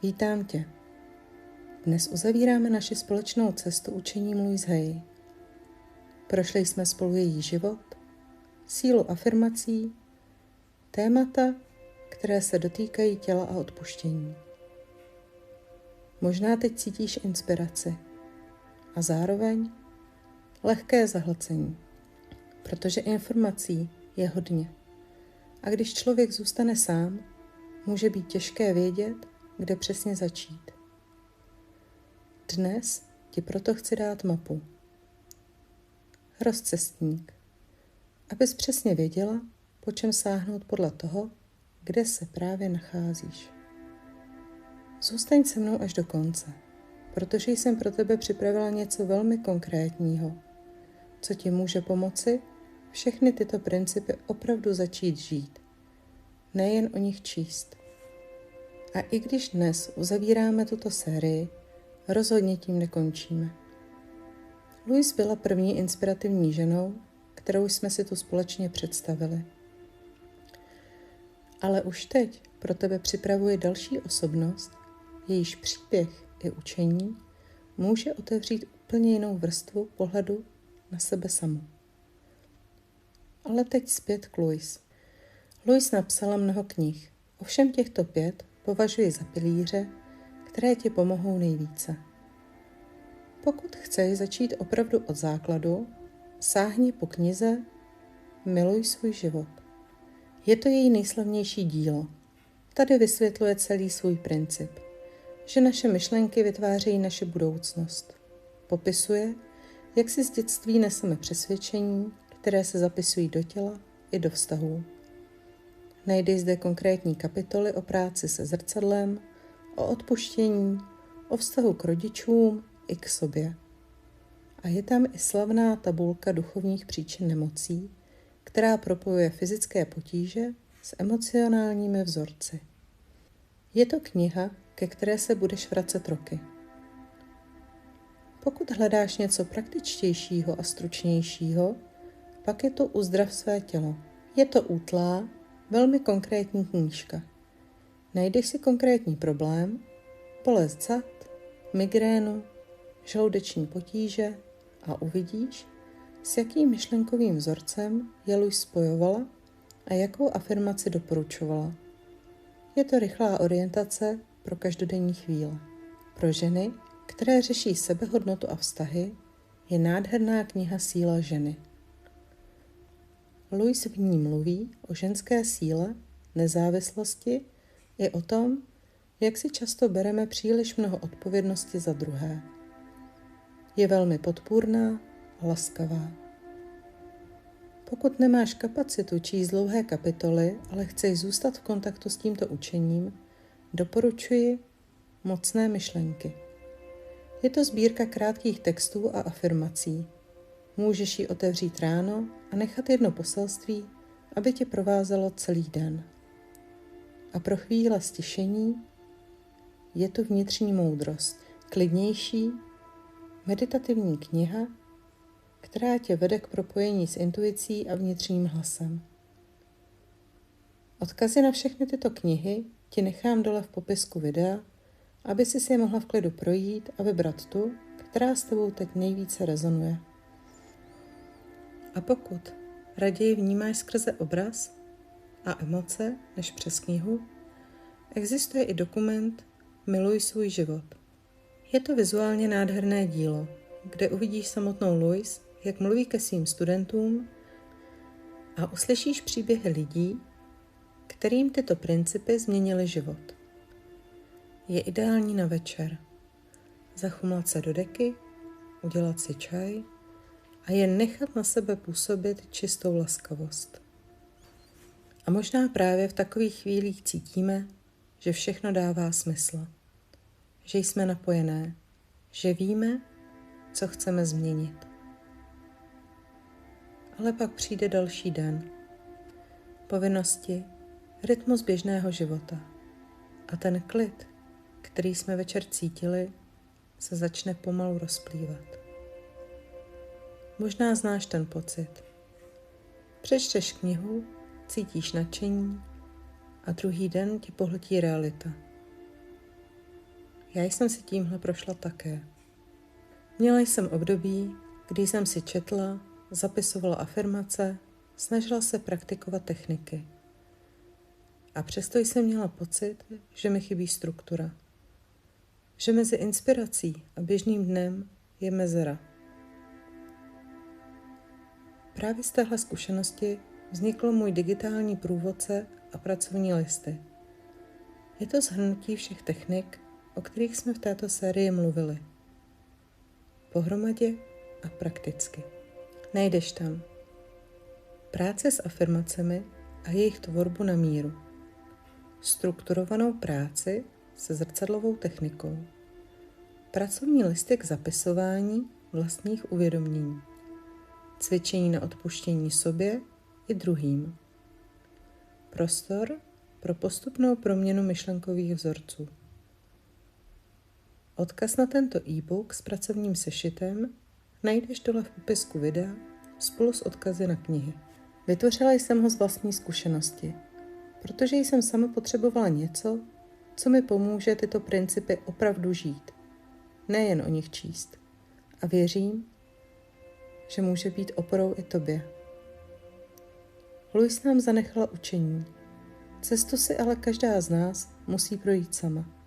Vítám tě. Dnes uzavíráme naši společnou cestu učením Louise Hay. Prošli jsme spolu její život, sílu afirmací, témata, které se dotýkají těla a odpuštění. Možná teď cítíš inspiraci a zároveň lehké zahlcení, protože informací je hodně. A když člověk zůstane sám, může být těžké vědět, kde přesně začít. Dnes ti proto chci dát mapu. Rozcestník, abys přesně věděla, po čem sáhnout podle toho, kde se právě nacházíš. Zůstaň se mnou až do konce, protože jsem pro tebe připravila něco velmi konkrétního, co ti může pomoci všechny tyto principy opravdu začít žít, nejen o nich číst. A i když dnes uzavíráme tuto sérii, rozhodně tím nekončíme. Louise byla první inspirativní ženou, kterou jsme si tu společně představili. Ale už teď pro tebe připravuji další osobnost, jejíž příběh i učení může otevřít úplně jinou vrstvu pohledu na sebe samu. Ale teď zpět k Louise. Louise napsala mnoho knih, ovšem těchto 5 považuji za pilíře, které ti pomohou nejvíce. Pokud chceš začít opravdu od základu, sáhni po knize Miluj svůj život. Je to její nejslavnější dílo. Tady vysvětluje celý svůj princip, že naše myšlenky vytvářejí naši budoucnost. Popisuje, jak si z dětství neseme přesvědčení, které se zapisují do těla i do vztahů. Najdeš zde konkrétní kapitoly o práci se zrcadlem, o odpuštění, o vztahu k rodičům i k sobě. A je tam i slavná tabulka duchovních příčin nemocí, která propojuje fyzické potíže s emocionálními vzorci. Je to kniha, ke které se budeš vracet roky. Pokud hledáš něco praktičtějšího a stručnějšího, pak je to Uzdrav své tělo. Je to útlá, velmi konkrétní knížka. Najdeš si konkrétní problém, bolest zad, migrénu, žaludeční potíže a uvidíš, s jakým myšlenkovým vzorcem je Louise spojovala a jakou afirmaci doporučovala. Je to rychlá orientace pro každodenní chvíle. Pro ženy, které řeší sebehodnotu a vztahy, je nádherná kniha Síla ženy. Louise v ní mluví o ženské síle, nezávislosti i o tom, jak si často bereme příliš mnoho odpovědnosti za druhé. Je velmi podpůrná a laskavá. Pokud nemáš kapacitu číst dlouhé kapitoly, ale chceš zůstat v kontaktu s tímto učením, doporučuji Mocné myšlenky. Je to sbírka krátkých textů a afirmací. Můžeš ji otevřít ráno a nechat jedno poselství, aby tě provázelo celý den. A pro chvíle stišení je to Vnitřní moudrost, klidnější, meditativní kniha, která tě vede k propojení s intuicí a vnitřním hlasem. Odkazy na všechny tyto knihy ti nechám dole v popisku videa, aby si je mohla v klidu projít a vybrat tu, která s tebou teď nejvíce rezonuje. A pokud raději vnímáš skrze obraz a emoce než přes knihu, existuje i dokument Miluj svůj život. Je to vizuálně nádherné dílo, kde uvidíš samotnou Louise, jak mluví ke svým studentům a uslyšíš příběhy lidí, kterým tyto principy změnily život. Je ideální na večer. Zachumlat se do deky, udělat si čaj a jen nechat na sebe působit čistou laskavost. A možná právě v takových chvílích cítíme, že všechno dává smysl, že jsme napojené, že víme, co chceme změnit. Ale pak přijde další den. Povinnosti, rytmus běžného života. A ten klid, který jsme večer cítili, se začne pomalu rozplývat. Možná znáš ten pocit. Přečteš knihu, cítíš nadšení a druhý den tě pohltí realita. Já jsem si tímhle prošla také. Měla jsem období, kdy jsem si četla, zapisovala afirmace, snažila se praktikovat techniky. A přesto jsem měla pocit, že mi chybí struktura. Že mezi inspirací a běžným dnem je mezera. Právě z téhle zkušenosti vznikl můj digitální průvodce a pracovní listy. Je to shrnutí všech technik, o kterých jsme v této sérii mluvili. Pohromadě a prakticky. Najdeš tam práce s afirmacemi a jejich tvorbu na míru, strukturovanou práci se zrcadlovou technikou, pracovní listy k zapisování vlastních uvědomění, cvičení na odpuštění sobě i druhým, prostor pro postupnou proměnu myšlenkových vzorců. Odkaz na tento e-book s pracovním sešitem najdeš dole v popisku videa spolu s odkazy na knihy. Vytvořila jsem ho z vlastní zkušenosti, protože jsem sama potřebovala něco, co mi pomůže tyto principy opravdu žít, nejen o nich číst. A věřím, že může být oporou i tobě. Louise nám zanechala učení. Cestu si ale každá z nás musí projít sama.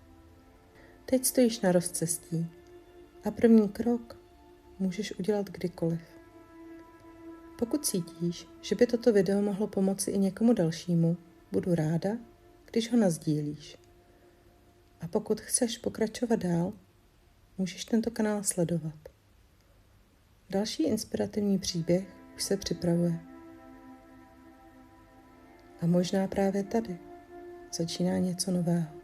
Teď stojíš na rozcestí a první krok můžeš udělat kdykoliv. Pokud cítíš, že by toto video mohlo pomoci i někomu dalšímu, budu ráda, když ho nasdílíš. A pokud chceš pokračovat dál, můžeš tento kanál sledovat. Další inspirativní příběh už se připravuje. A možná právě tady začíná něco nového.